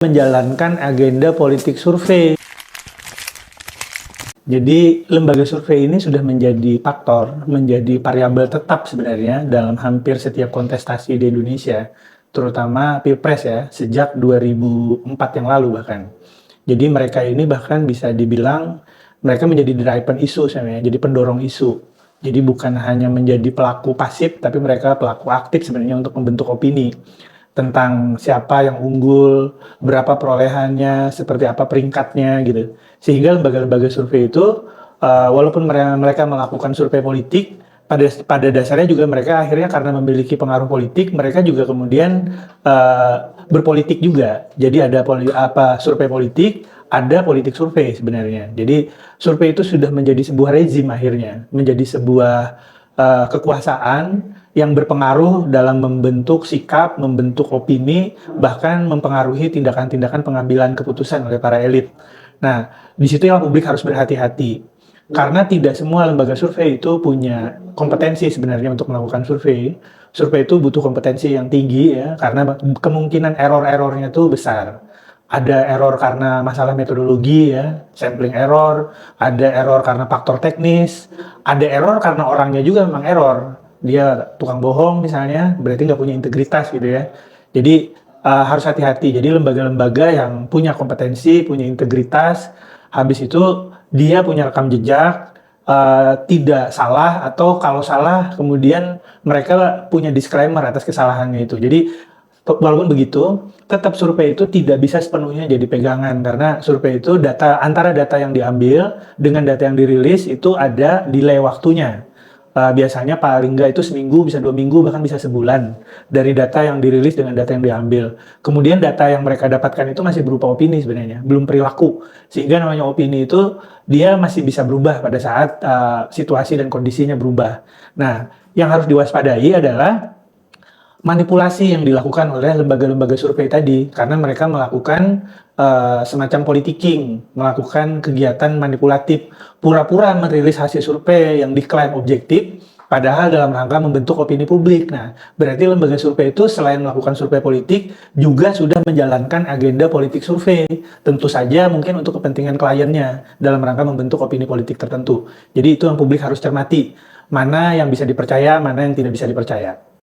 menjalankan agenda politik survei. Jadi lembaga survei ini sudah menjadi faktor, menjadi variabel tetap sebenarnya dalam hampir setiap kontestasi di Indonesia, terutama Pilpres ya, sejak 2004 yang lalu bahkan. Jadi mereka ini bahkan bisa dibilang mereka menjadi driven isu sebenarnya, jadi pendorong isu. Jadi bukan hanya menjadi pelaku pasif, tapi mereka pelaku aktif sebenarnya untuk membentuk opini tentang siapa yang unggul, berapa perolehannya, seperti apa peringkatnya gitu. Sehingga lembaga-lembaga survei itu walaupun mereka melakukan survei politik, pada dasarnya juga mereka akhirnya karena memiliki pengaruh politik, mereka juga kemudian berpolitik juga. Jadi ada survei politik, ada politik survei sebenarnya. Jadi survei itu sudah menjadi sebuah rezim akhirnya, menjadi sebuah kekuasaan yang berpengaruh dalam membentuk sikap, membentuk opini, bahkan mempengaruhi tindakan-tindakan pengambilan keputusan oleh para elit. Nah, di situ yang publik harus berhati-hati. Karena tidak semua lembaga survei itu punya kompetensi sebenarnya untuk melakukan survei. Survei itu butuh kompetensi yang tinggi ya, karena kemungkinan error-errornya itu besar. Ada error karena masalah metodologi ya, sampling error, ada error karena faktor teknis, ada error karena orangnya juga memang error. Dia tukang bohong misalnya, berarti nggak punya integritas gitu ya. Jadi harus hati-hati. Jadi lembaga-lembaga yang punya kompetensi, punya integritas, habis itu dia punya rekam jejak, tidak salah, atau kalau salah kemudian mereka punya disclaimer atas kesalahannya itu. Jadi walaupun begitu, tetap survei itu tidak bisa sepenuhnya jadi pegangan karena survei itu antara data yang diambil dengan data yang dirilis itu ada delay waktunya. Biasanya paling nggak itu seminggu, bisa 2 minggu, bahkan bisa sebulan dari data yang dirilis dengan data yang diambil. Kemudian data yang mereka dapatkan itu masih berupa opini sebenarnya, belum perilaku. Sehingga namanya opini itu dia masih bisa berubah pada saat situasi dan kondisinya berubah. Nah, yang harus diwaspadai adalah manipulasi yang dilakukan oleh lembaga-lembaga survei tadi, karena mereka melakukan semacam politicking, melakukan kegiatan manipulatif, pura-pura merilis hasil survei yang diklaim objektif, padahal dalam rangka membentuk opini publik. Nah, berarti lembaga survei itu selain melakukan survei politik, juga sudah menjalankan agenda politik survei. Tentu saja mungkin untuk kepentingan kliennya, dalam rangka membentuk opini politik tertentu. Jadi itu yang publik harus cermati, mana yang bisa dipercaya, mana yang tidak bisa dipercaya.